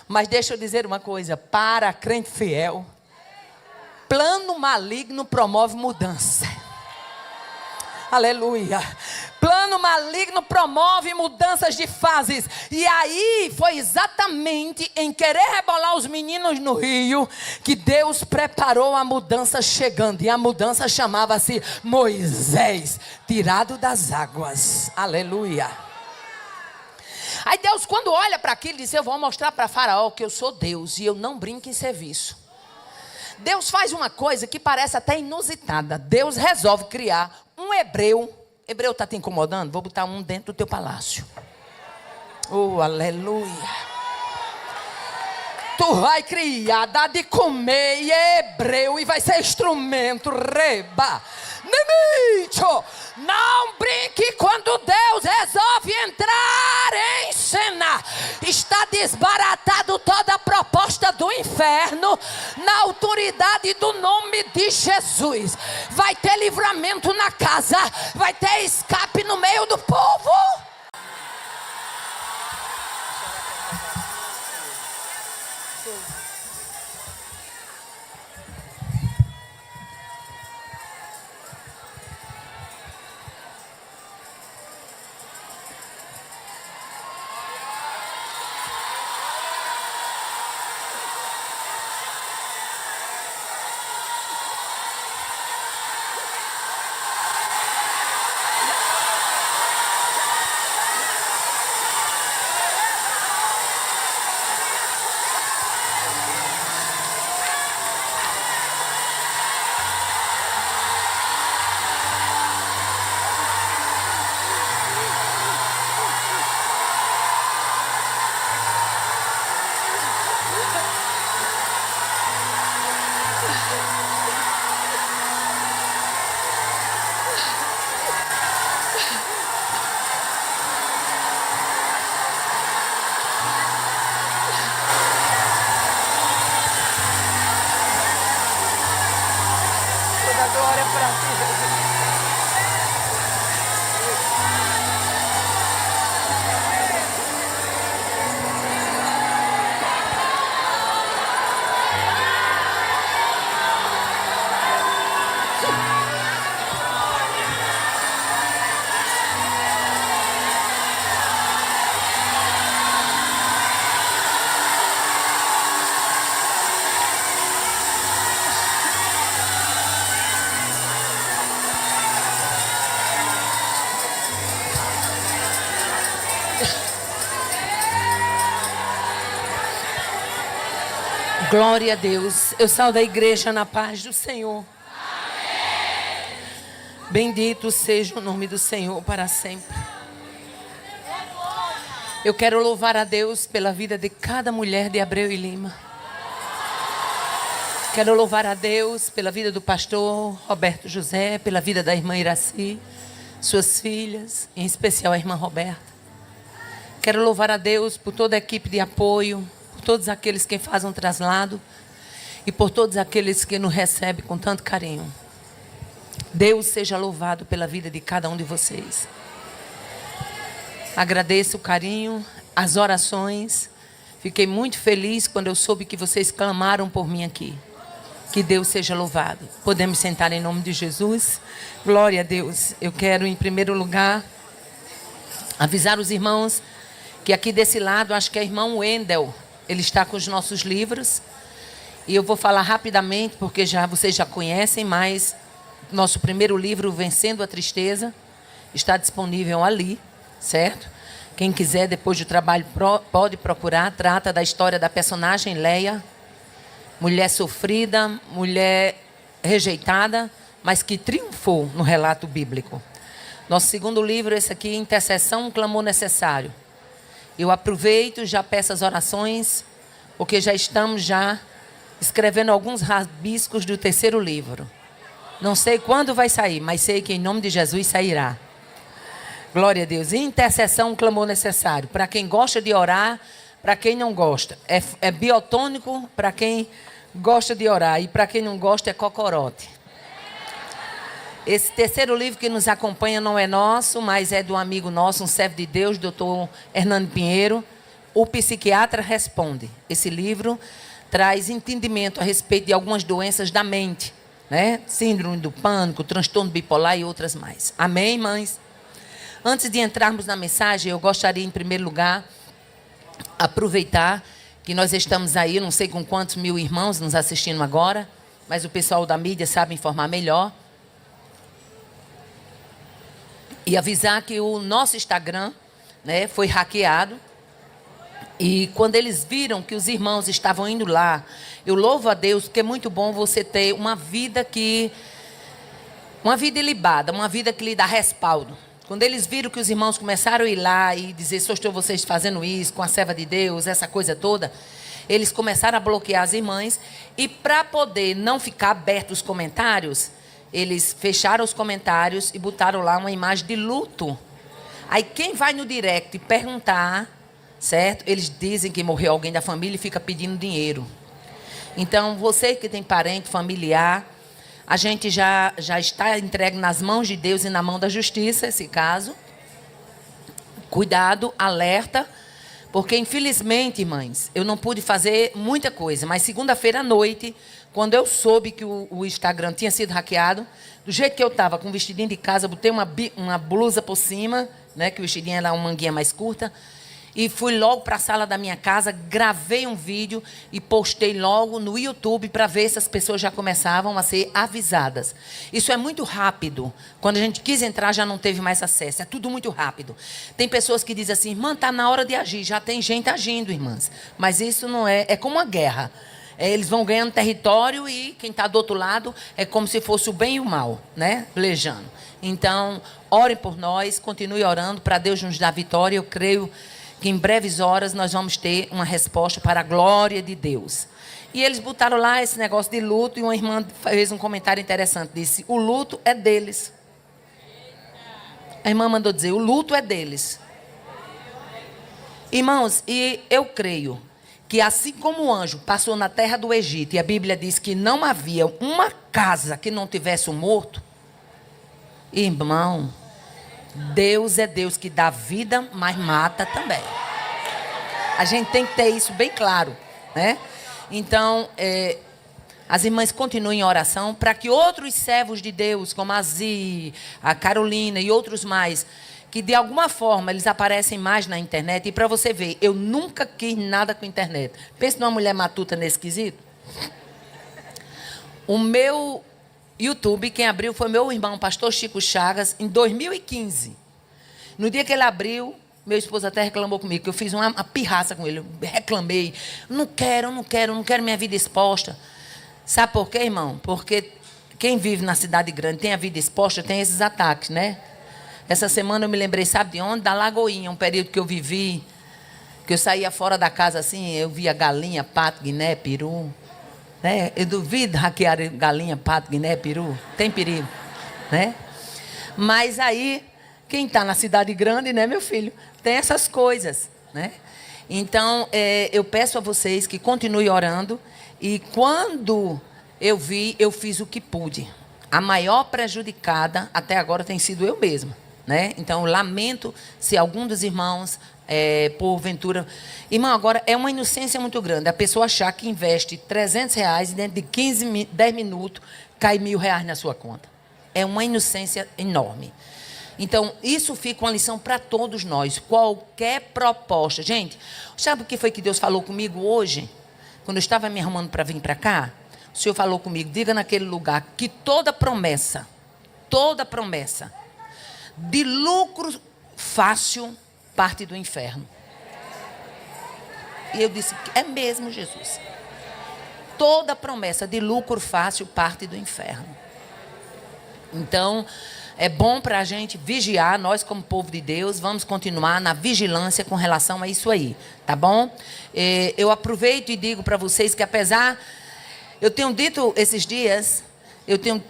Mas deixa eu dizer uma coisa, para crente fiel, plano maligno promove mudança. Aleluia. Plano maligno promove mudanças de fases. E aí foi exatamente em querer rebolar os meninos no rio que Deus preparou a mudança chegando. E a mudança chamava-se Moisés, tirado das águas. Aleluia. Aí Deus, quando olha para aquilo, diz: eu vou mostrar para Faraó que eu sou Deus e eu não brinco em serviço. Deus faz uma coisa que parece até inusitada. Deus resolve criar um hebreu. Hebreu está te incomodando? Vou botar um dentro do teu palácio. Oh, aleluia. Tu vai criar, dar de comer e é hebreu e vai ser instrumento. Reba. Nemicho. Não brinque quando Deus resolve entrar em cena. Está desbaratado toda a proposta do inferno na autoridade do nome de Jesus. Vai ter livramento na casa, vai ter escape no meio do povo. Glória para ti, Jesus. Glória a Deus. Eu saúdo a igreja na paz do Senhor. Amém. Bendito seja o nome do Senhor para sempre. Eu quero louvar a Deus pela vida de cada mulher de Abreu e Lima. Quero louvar a Deus pela vida do pastor Roberto José, pela vida da irmã Iraci, suas filhas, em especial a irmã Roberta. Quero louvar a Deus por toda a equipe de apoio, todos aqueles que fazem um traslado e por todos aqueles que nos recebem com tanto carinho. Deus seja louvado pela vida de cada um de vocês. Agradeço o carinho, as orações. Fiquei muito feliz quando eu soube que vocês clamaram por mim aqui. Que Deus seja louvado. Podemos sentar em nome de Jesus. Glória a Deus. Eu quero, em primeiro lugar, avisar os irmãos que aqui desse lado, acho que é o irmão Wendel. Ele está com os nossos livros. E eu vou falar rapidamente, porque vocês já conhecem, mas nosso primeiro livro, Vencendo a Tristeza, está disponível ali, certo? Quem quiser, depois do trabalho, pode procurar. Trata da história da personagem Leia, mulher sofrida, mulher rejeitada, mas que triunfou no relato bíblico. Nosso segundo livro, esse aqui, Intercessão, um Clamor Necessário. Eu aproveito, já peço as orações, porque já estamos escrevendo alguns rabiscos do terceiro livro. Não sei quando vai sair, mas sei que em nome de Jesus sairá. Glória a Deus. Intercessão, um clamor necessário. Para quem gosta de orar, para quem não gosta. É biotônico para quem gosta de orar. E para quem não gosta é cocorote. Esse terceiro livro que nos acompanha não é nosso, mas é de um amigo nosso, um servo de Deus, doutor Hernando Pinheiro. O Psiquiatra Responde. Esse livro traz entendimento a respeito de algumas doenças da mente, né? Síndrome do pânico, transtorno bipolar e outras mais. Amém, mães? Antes de entrarmos na mensagem, eu gostaria, em primeiro lugar, aproveitar que nós estamos aí, não sei com quantos mil irmãos nos assistindo agora, mas o pessoal da mídia sabe informar melhor. E avisar que o nosso Instagram, né, foi hackeado. E quando eles viram que os irmãos estavam indo lá, eu louvo a Deus, porque é muito bom você ter uma vida ilibada, uma vida que lhe dá respaldo. Quando eles viram que os irmãos começaram a ir lá e dizer, só estou vocês fazendo isso, com a serva de Deus, essa coisa toda, eles começaram a bloquear as irmãs. E para poder não ficar abertos os comentários, eles fecharam os comentários e botaram lá uma imagem de luto. Aí quem vai no direct perguntar, certo? Eles dizem que morreu alguém da família e fica pedindo dinheiro. Então, você que tem parente, familiar, a gente já está entregue nas mãos de Deus e na mão da justiça, esse caso. Cuidado, alerta, porque infelizmente, irmãs, eu não pude fazer muita coisa, mas segunda-feira à noite, quando eu soube que o Instagram tinha sido hackeado, do jeito que eu estava, com um vestidinho de casa, botei uma blusa por cima, né, que o vestidinho era uma manguinha mais curta, e fui logo para a sala da minha casa, gravei um vídeo e postei logo no YouTube para ver se as pessoas já começavam a ser avisadas. Isso é muito rápido. Quando a gente quis entrar, já não teve mais acesso. É tudo muito rápido. Tem pessoas que dizem assim, irmã, está na hora de agir. Já tem gente agindo, irmãs. Mas isso não é... É como uma guerra. Eles vão ganhando território e quem está do outro lado é como se fosse o bem e o mal, né? Pelejando. Então, orem por nós, continue orando para Deus nos dar vitória. Eu creio que em breves horas nós vamos ter uma resposta para a glória de Deus. E eles botaram lá esse negócio de luto e uma irmã fez um comentário interessante, disse, o luto é deles. A irmã mandou dizer, o luto é deles. Irmãos, e eu creio que assim como o anjo passou na terra do Egito e a Bíblia diz que não havia uma casa que não tivesse um morto, irmão, Deus é Deus que dá vida, mas mata também. A gente tem que ter isso bem claro, né? Então, as irmãs continuem em oração para que outros servos de Deus, como a Zi, a Carolina e outros mais, que de alguma forma eles aparecem mais na internet. E para você ver, eu nunca quis nada com a internet. Pensa numa mulher matuta nesse quesito. O meu YouTube, quem abriu foi meu irmão, pastor Chico Chagas, em 2015. No dia que ele abriu, meu esposo até reclamou comigo, que eu fiz uma pirraça com ele. Eu reclamei. Não quero minha vida exposta. Sabe por quê, irmão? Porque quem vive na cidade grande, tem a vida exposta, tem esses ataques, né? Essa semana eu me lembrei, sabe de onde? Da Lagoinha, um período que eu vivi, que eu saía fora da casa assim, eu via galinha, pato, guiné, peru. Né? Eu duvido hackear galinha, pato, guiné, peru. Tem perigo, né? Mas aí, quem está na cidade grande, né, meu filho, tem essas coisas, né? Então, eu peço a vocês que continuem orando. E quando eu vi, eu fiz o que pude. A maior prejudicada até agora tem sido eu mesma, né? Então, eu lamento se algum dos irmãos... porventura, irmão, agora é uma inocência muito grande a pessoa achar que investe R$300 e dentro de 10 minutos cai R$1.000 na sua conta. É uma inocência enorme. Então, isso fica uma lição para todos nós. Qualquer proposta, gente, sabe o que foi que Deus falou comigo hoje? Quando eu estava me arrumando para vir para cá, o Senhor falou comigo, diga naquele lugar que toda promessa de lucro fácil parte do inferno. E eu disse, é mesmo, Jesus. Toda promessa de lucro fácil parte do inferno. Então, é bom para a gente vigiar, nós como povo de Deus, vamos continuar na vigilância com relação a isso aí, tá bom? Eu aproveito e digo para vocês que apesar, eu tenho dito esses dias, eu tenho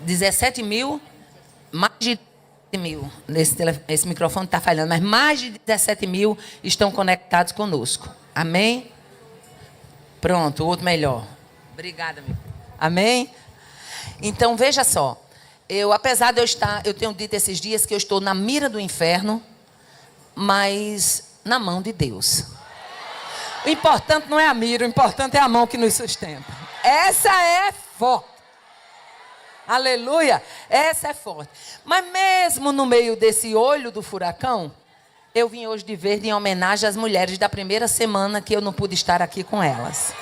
17 mil, mais de mil, esse microfone está falhando, mas mais de 17 mil estão conectados conosco. Amém? Pronto, o outro melhor. Obrigada, meu. Amém? Então, veja só. Apesar de eu tenho dito esses dias que eu estou na mira do inferno, mas na mão de Deus. O importante não é a mira, o importante é a mão que nos sustenta. Essa é forte. Aleluia, essa é forte. Mas mesmo no meio desse olho do furacão, eu vim hoje de verde em homenagem às mulheres da primeira semana que eu não pude estar aqui com elas.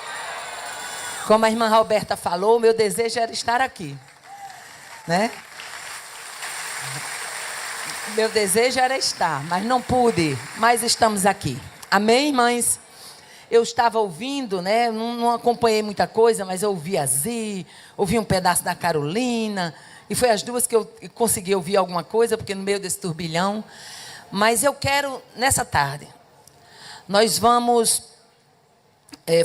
Como a irmã Roberta falou, o meu desejo era estar aqui, né? Meu desejo era estar, mas não pude, mas estamos aqui. Amém, irmãs? Eu estava ouvindo, né? Não acompanhei muita coisa, mas eu ouvi a Zi, ouvi um pedaço da Carolina, e foi as duas que eu consegui ouvir alguma coisa, porque no meio desse turbilhão. Mas eu quero, nessa tarde, nós vamos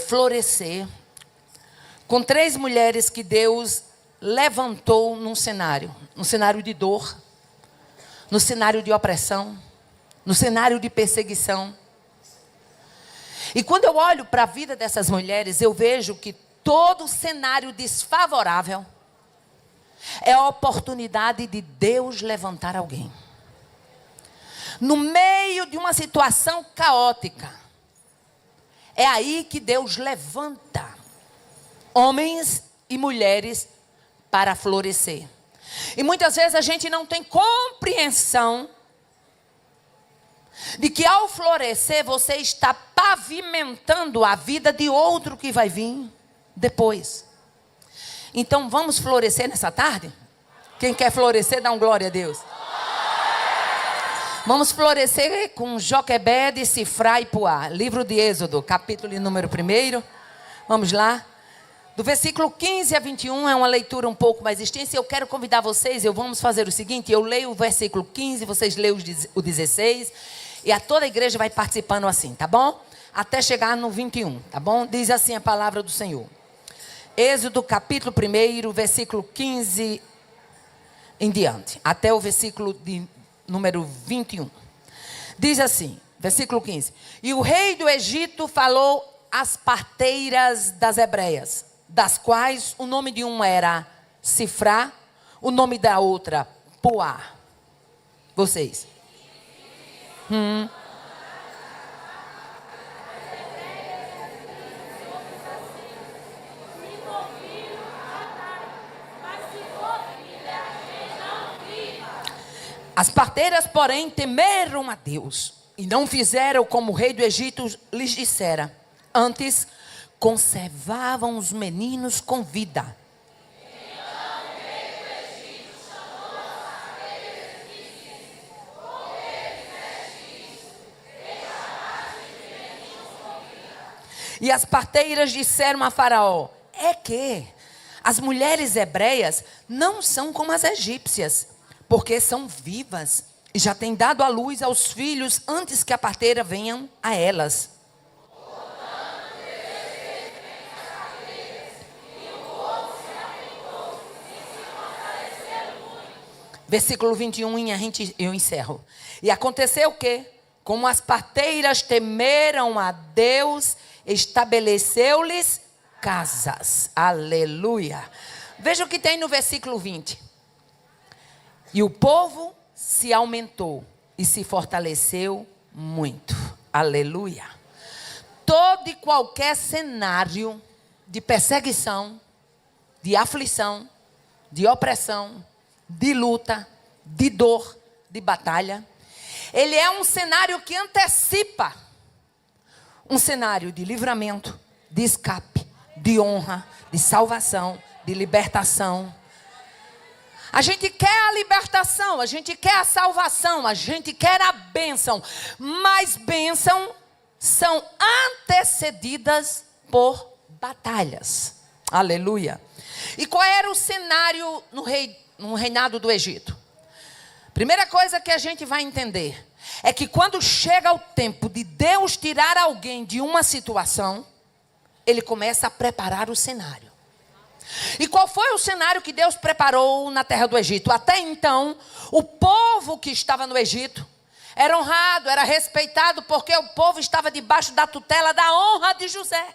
florescer com 3 mulheres que Deus levantou num cenário de dor, no cenário de opressão, no cenário de perseguição. E quando eu olho para a vida dessas mulheres, eu vejo que todo cenário desfavorável é a oportunidade de Deus levantar alguém. No meio de uma situação caótica, é aí que Deus levanta homens e mulheres para florescer. E muitas vezes a gente não tem compreensão de que ao florescer você está pavimentando a vida de outro que vai vir depois. Então vamos florescer nessa tarde? Quem quer florescer, dá um glória a Deus. Vamos florescer com Joquebede, Sifrá e Puá. Livro de Êxodo, capítulo número 1. Vamos lá. Do versículo 15 a 21 é uma leitura um pouco mais extensa. Eu quero convidar vocês, vamos fazer o seguinte, eu leio o versículo 15, vocês leem o 16, e a toda a igreja vai participando assim, tá bom? Até chegar no 21, tá bom? Diz assim a palavra do Senhor. Êxodo capítulo 1, versículo 15 em diante, até o versículo de número 21. Diz assim, versículo 15. E o rei do Egito falou às parteiras das hebreias, das quais o nome de uma era Sifrá, o nome da outra Puá. Vocês. As parteiras, porém, temeram a Deus e não fizeram como o rei do Egito lhes dissera. Antes, conservavam os meninos com vida. E as parteiras disseram a Faraó: é que as mulheres hebreias não são como as egípcias, porque são vivas e já têm dado à luz aos filhos antes que a parteira venham a elas. Versículo 21, eu encerro. E aconteceu o quê? Como as parteiras temeram a Deus, estabeleceu-lhes casas. Aleluia. Veja o que tem no versículo 20. E o povo se aumentou e se fortaleceu muito. Aleluia. Todo e qualquer cenário de perseguição, de aflição, de opressão, de luta, de dor, de batalha, ele é um cenário que antecipa um cenário de livramento, de escape, de honra, de salvação, de libertação. A gente quer a libertação, a gente quer a salvação, a gente quer a bênção, mas bênção são antecedidas por batalhas. Aleluia. E qual era o cenário no reinado do Egito? Primeira coisa que a gente vai entender é que quando chega o tempo de Deus tirar alguém de uma situação, Ele começa a preparar o cenário. E qual foi o cenário que Deus preparou na terra do Egito? Até então, o povo que estava no Egito era honrado, era respeitado, porque o povo estava debaixo da tutela da honra de José.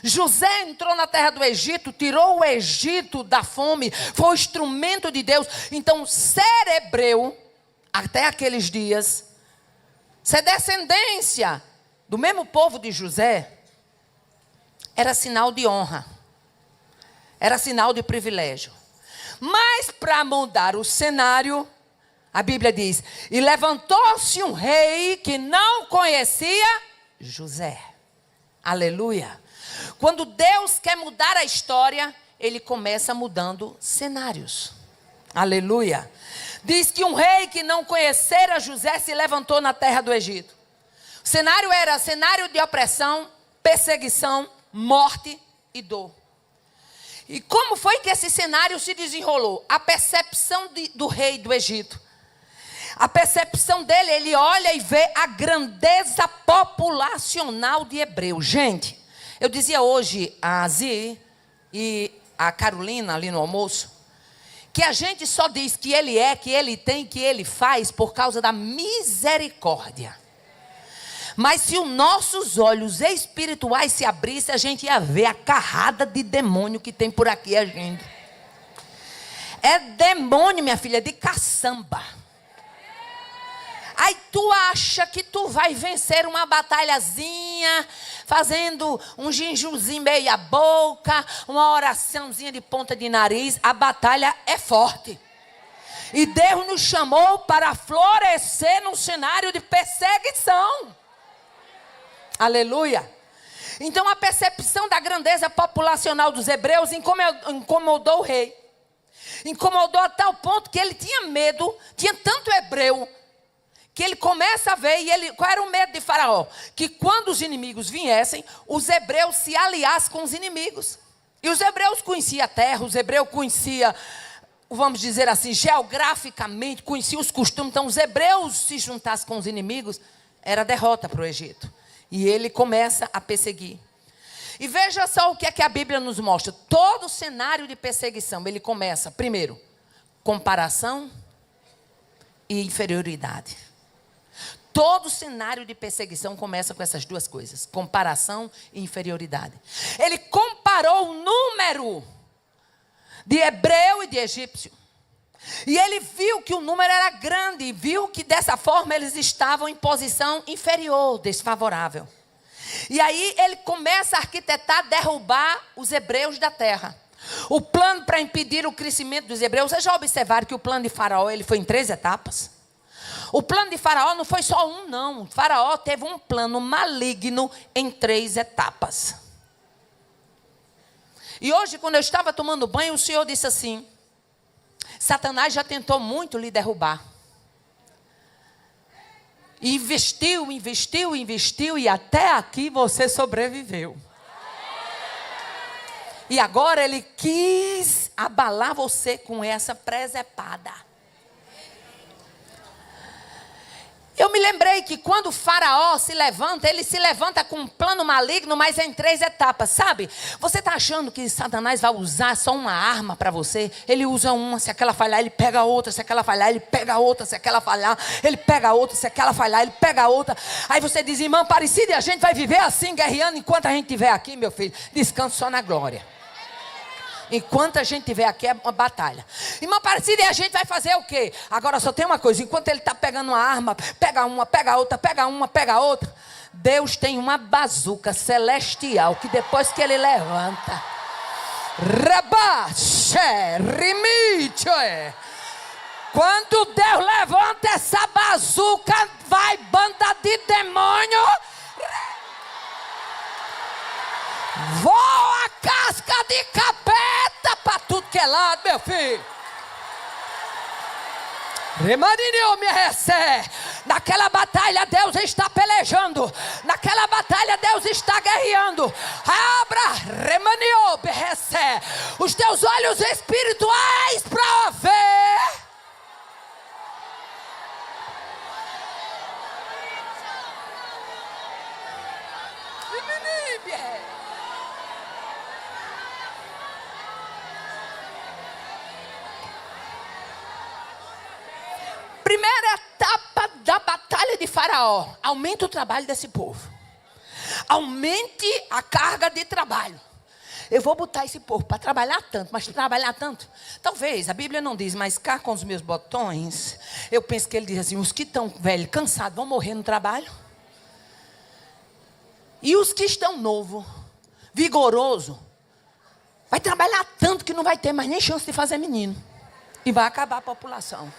José entrou na terra do Egito, tirou o Egito da fome, foi o instrumento de Deus. Então, ser hebreu, até aqueles dias, ser descendência do mesmo povo de José era sinal de honra, era sinal de privilégio. Mas para mudar o cenário, a Bíblia diz: e levantou-se um rei que não conhecia José. Aleluia. Quando Deus quer mudar a história, Ele começa mudando cenários. Aleluia. Diz que um rei que não conhecera José se levantou na terra do Egito. O cenário era cenário de opressão, perseguição, morte e dor. E como foi que esse cenário se desenrolou? A percepção do rei do Egito. A percepção dele, ele olha e vê a grandeza populacional de Hebreus. Gente, eu dizia hoje a Zi e a Carolina ali no almoço, que a gente só diz que ele é, que ele tem, que ele faz por causa da misericórdia. Mas se os nossos olhos espirituais se abrissem, a gente ia ver a carrada de demônio que tem por aqui a gente. É demônio, minha filha, de caçamba. Aí tu acha que tu vai vencer uma batalhazinha, fazendo um jejuzinho meia boca, uma oraçãozinha de ponta de nariz. A batalha é forte. E Deus nos chamou para florescer num cenário de perseguição. Aleluia. Então a percepção da grandeza populacional dos hebreus incomodou o rei. Incomodou a tal ponto que ele tinha medo, tinha tanto hebreu, que ele começa a ver, qual era o medo de Faraó? Que quando os inimigos viessem, os hebreus se aliassem com os inimigos. E os hebreus conheciam a terra, os hebreus conheciam, vamos dizer assim, geograficamente, conheciam os costumes. Então os hebreus se juntassem com os inimigos, era derrota para o Egito. E ele começa a perseguir. E veja só o que é que a Bíblia nos mostra. Todo o cenário de perseguição, ele começa, primeiro, comparação e inferioridade. Todo cenário de perseguição começa com essas duas coisas, comparação e inferioridade. Ele comparou o número de hebreu e de egípcio. E ele viu que o número era grande, e viu que dessa forma eles estavam em posição inferior, desfavorável. E aí ele começa a arquitetar, derrubar os hebreus da terra. O plano para impedir o crescimento dos hebreus, vocês já observaram que o plano de Faraó ele foi em 3 etapas? O plano de Faraó não foi só um, não. Faraó teve um plano maligno em 3 etapas. E hoje, quando eu estava tomando banho, o Senhor disse assim: Satanás já tentou muito lhe derrubar. Investiu, investiu, investiu, e até aqui você sobreviveu. E agora ele quis abalar você com essa presepada. Eu me lembrei que quando o Faraó se levanta, ele se levanta com um plano maligno, mas em 3 etapas, sabe? Você está achando que Satanás vai usar só uma arma para você? Ele usa uma, se aquela falhar, ele pega outra, se aquela falhar, ele pega outra, se aquela falhar, ele pega outra, se aquela falhar, ele pega outra. Aí você diz: irmã Aparecida, e a gente vai viver assim, guerreando, enquanto a gente estiver aqui, meu filho, descanse só na glória. Enquanto a gente estiver aqui é uma batalha. Irmã Aparecida, e a gente vai fazer o quê? Agora só tem uma coisa: enquanto ele está pegando uma arma, pega uma, pega outra, pega uma, pega outra. Deus tem uma bazuca celestial que depois que ele levanta, quando Deus levanta essa bazuca, vai banda de demônio, voa casca de capeta para tudo que é lado, meu filho. Remanino me recebe. Naquela batalha Deus está pelejando. Naquela batalha Deus está guerreando. Abra, remanio me recebe os teus olhos espirituais para ver. Primeira etapa da batalha de Faraó: aumente o trabalho desse povo, aumente a carga de trabalho. Eu vou botar esse povo para trabalhar tanto, mas trabalhar tanto. Talvez, a Bíblia não diz, mas cá com os meus botões, eu penso que ele diz assim, os que estão velhos, cansados, vão morrer no trabalho. E os que estão novo, vigoroso, vai trabalhar tanto que não vai ter mais nem chance de fazer menino. E vai acabar a população.